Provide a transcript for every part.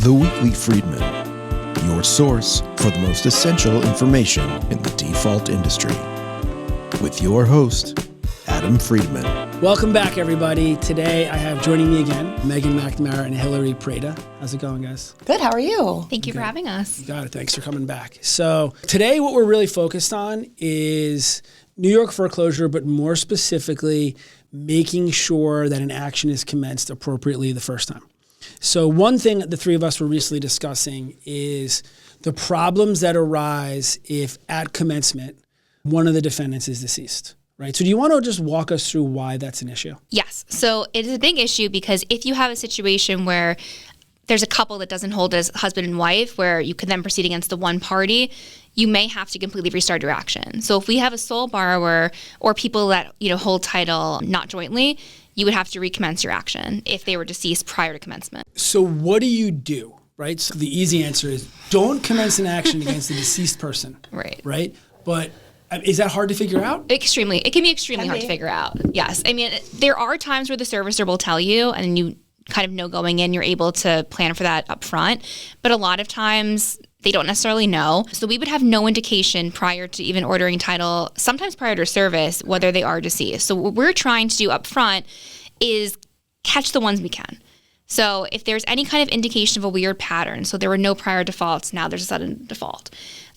The Weekly Friedman, your source for the most essential information in the default industry. With your host, Adam Friedman. Welcome back, everybody. Today I have joining me again, McNamara and Hillary Prada. How's it going, guys? Good, how are you? Thank you for having us. You got it. Thanks for coming back. So today what we're really focused on is New York foreclosure, but more specifically, making sure that an action is commenced appropriately the first time. So one thing that the three of us were recently discussing is the problems that arise if at commencement, one of the defendants is deceased, right? So do you want to just walk us through why that's an issue? Yes. So it is a big issue because if you have a situation where there's a couple that doesn't hold as husband and wife, where you can then proceed against the one party, you may have to completely restart your action. So if we have a sole borrower or people that hold title not jointly, you would have to recommence your action if they were deceased prior to commencement. So what do you do, right? So the easy answer is don't commence an action against the deceased person. Right? But is that hard to figure out? Extremely. It can be extremely hard to figure out. Yes. I mean, there are times where the servicer will tell you and you kind of know going in, you're able to plan for that up front. But a lot of times they don't necessarily know. So we would have no indication prior to even ordering title, sometimes prior to service, whether they are deceased. So what we're trying to do up front is catch the ones we can. So if there's any kind of indication of a weird pattern, so there were no prior defaults, now there's a sudden default.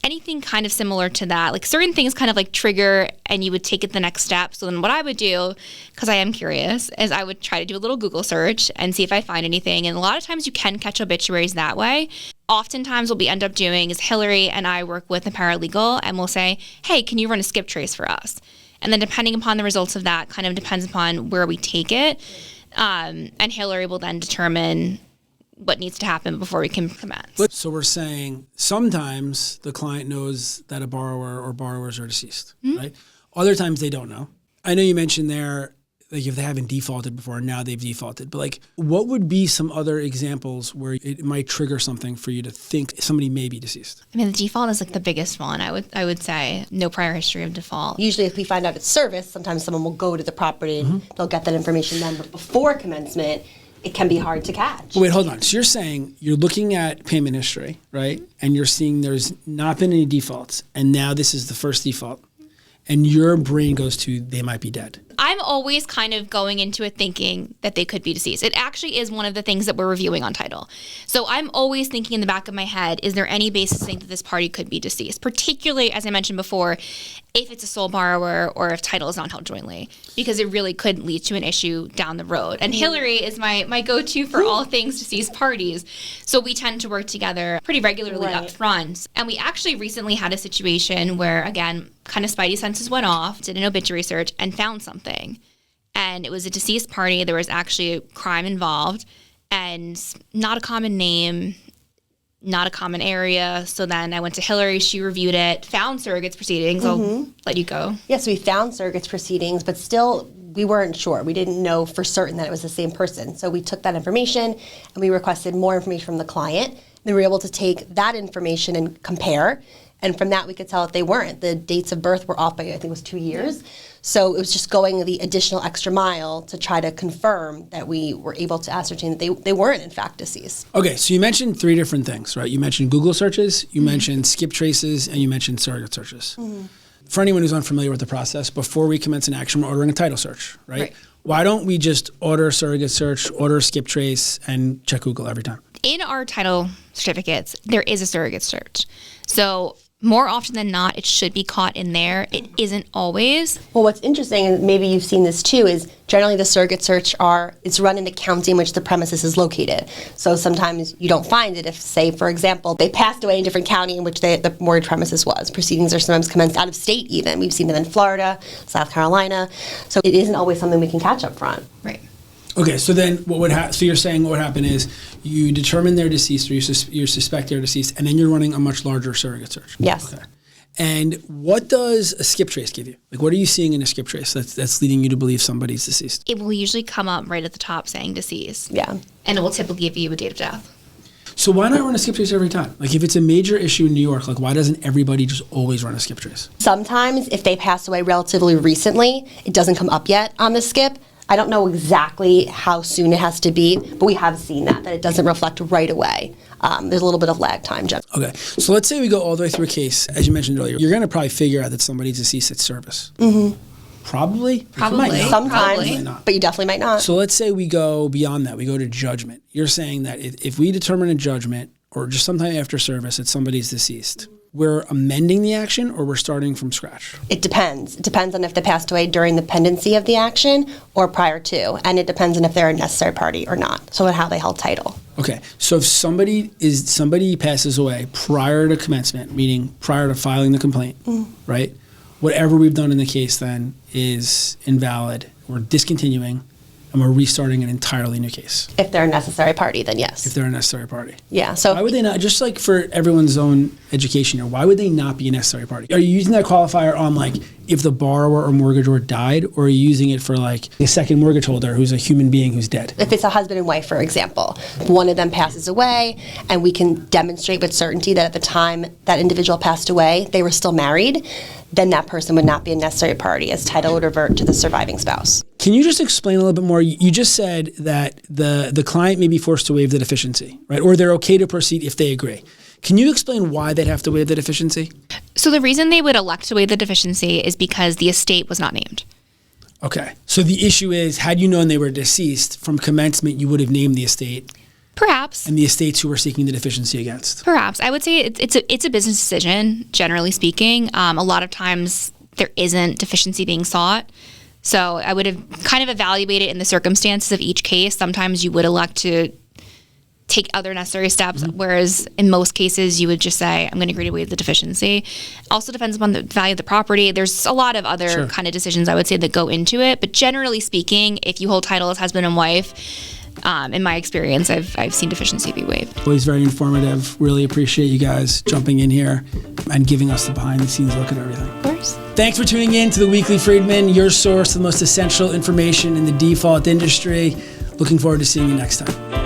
Anything kind of similar to that, like certain things kind of like trigger and you would take it the next step. So then what I would do, because I am curious, is I would try to do a little Google search and see if I find anything. And a lot of times you can catch obituaries that way. Oftentimes what we end up doing is Hillary and I work with a paralegal and we'll say, hey, can you run a skip trace for us? And then depending upon the results of that kind of depends upon where we take it. And Hillary will then determine what needs to happen before we can commence. So we're saying sometimes the client knows that a borrower or borrowers are deceased, right? Other times they don't know. I know you mentioned there, like if they haven't defaulted before, now they've defaulted. But like, what would be some other examples where it might trigger something for you to think somebody may be deceased? I mean, the default is like the biggest one. I would say no prior history of default. Usually if we find out it's service, sometimes someone will go to the property and they'll get that information then. But before commencement, it can be hard to catch. Wait, hold on. So you're saying you're looking at payment history, right? And you're seeing there's not been any defaults. And now this is the first default. And your brain goes to, they might be dead. I'm always kind of going into it thinking that they could be deceased. It actually is one of the things that we're reviewing on title. So I'm always thinking in the back of my head, is there any basis to think that this party could be deceased? Particularly, as I mentioned before, if it's a sole borrower or if title is not held jointly, because it really could lead to an issue down the road. And Hillary is my go-to for all things deceased parties. So we tend to work together pretty regularly up front. And we actually recently had a situation where, again, kind of spidey senses went off, did an obituary search, and found something. And it was a deceased party. There was actually a crime involved and not a common name, not a common area. So then I went to Hillary. She reviewed it, found surrogates proceedings. I'll let you go. Yes, we found surrogates proceedings, but still we weren't sure. We didn't know for certain that it was the same person. So we took that information and we requested more information from the client. Then we were able to take that information and compare. And from that, we could tell if they weren't. The dates of birth were off by, I think it was 2 years. So it was just going the additional extra mile to try to confirm that we were able to ascertain that they weren't, in fact, deceased. Okay, so you mentioned three different things, right? You mentioned Google searches, you mentioned skip traces, and you mentioned surrogate searches. For anyone who's unfamiliar with the process, before we commence an action, we're ordering a title search, right? Why don't we just order a surrogate search, order a skip trace, and check Google every time? In our title certificates, there is a surrogate search. So more often than not, it should be caught in there. It isn't always. Well, what's interesting, and maybe you've seen this too, is generally the surrogate search it's run in the county in which the premises is located. So sometimes you don't find it if, say, for example, they passed away in a different county in which the mortgage premises was. Proceedings are sometimes commenced out of state even. We've seen them in Florida, South Carolina. So it isn't always something we can catch up front. Right. Okay, so then so you're saying what would happen is you determine they're deceased or you suspect they're deceased, and then you're running a much larger surrogate search. Yes. Okay. And what does a skip trace give you? Like, what are you seeing in a skip trace that's leading you to believe somebody's deceased? It will usually come up right at the top saying deceased. Yeah. And it will typically give you a date of death. So why not run a skip trace every time? Like, if it's a major issue in New York, like, why doesn't everybody just always run a skip trace? Sometimes if they pass away relatively recently, it doesn't come up yet on the skip. I don't know exactly how soon it has to be, but we have seen that it doesn't reflect right away. There's a little bit of lag time. Okay, so let's say we go all the way through a case, as you mentioned earlier. You're going to probably figure out that somebody's deceased at service. Probably. Sometimes, but you definitely might not. So let's say we go beyond that. We go to judgment. You're saying that if we determine a judgment or just sometime after service that somebody's deceased, we're amending the action or we're starting from scratch? It depends. It depends on if they passed away during the pendency of the action or prior to. And it depends on if they're a necessary party or not. So how they held title. Okay. So if somebody passes away prior to commencement, meaning prior to filing the complaint, right? Whatever we've done in the case then is invalid. We're discontinuing and we're restarting an entirely new case. If they're a necessary party, then yes. If they're a necessary party. Yeah. So why would they not, just like for everyone's own education here, why would they not be a necessary party? Are you using that qualifier on like if the borrower or mortgagor died, or are you using it for like a second mortgage holder who's a human being who's dead? If it's a husband and wife, for example, one of them passes away and we can demonstrate with certainty that at the time that individual passed away, they were still married, then that person would not be a necessary party, as title would revert to the surviving spouse. Can you just explain a little bit more? You just said that the client may be forced to waive the deficiency, right? Or they're okay to proceed if they agree. Can you explain why they'd have to waive the deficiency? So the reason they would elect to waive the deficiency is because the estate was not named. Okay. So the issue is, had you known they were deceased from commencement, you would have named the estate. Perhaps. And the estates who were seeking the deficiency against. Perhaps. I would say it's a business decision, generally speaking. A lot of times there isn't deficiency being sought. So I would have kind of evaluated in the circumstances of each case. Sometimes you would elect to take other necessary steps, whereas in most cases you would just say, I'm going to agree to waive the deficiency. Also depends upon the value of the property. There's a lot of other kind of decisions I would say that go into it. But generally speaking, if you hold title as husband and wife, in my experience, I've seen deficiency be waived. Always very informative. Really appreciate you guys jumping in here and giving us the behind the scenes look at everything. Of course. Thanks for tuning in to the Weekly Friedman, your source for the most essential information in the default industry. Looking forward to seeing you next time.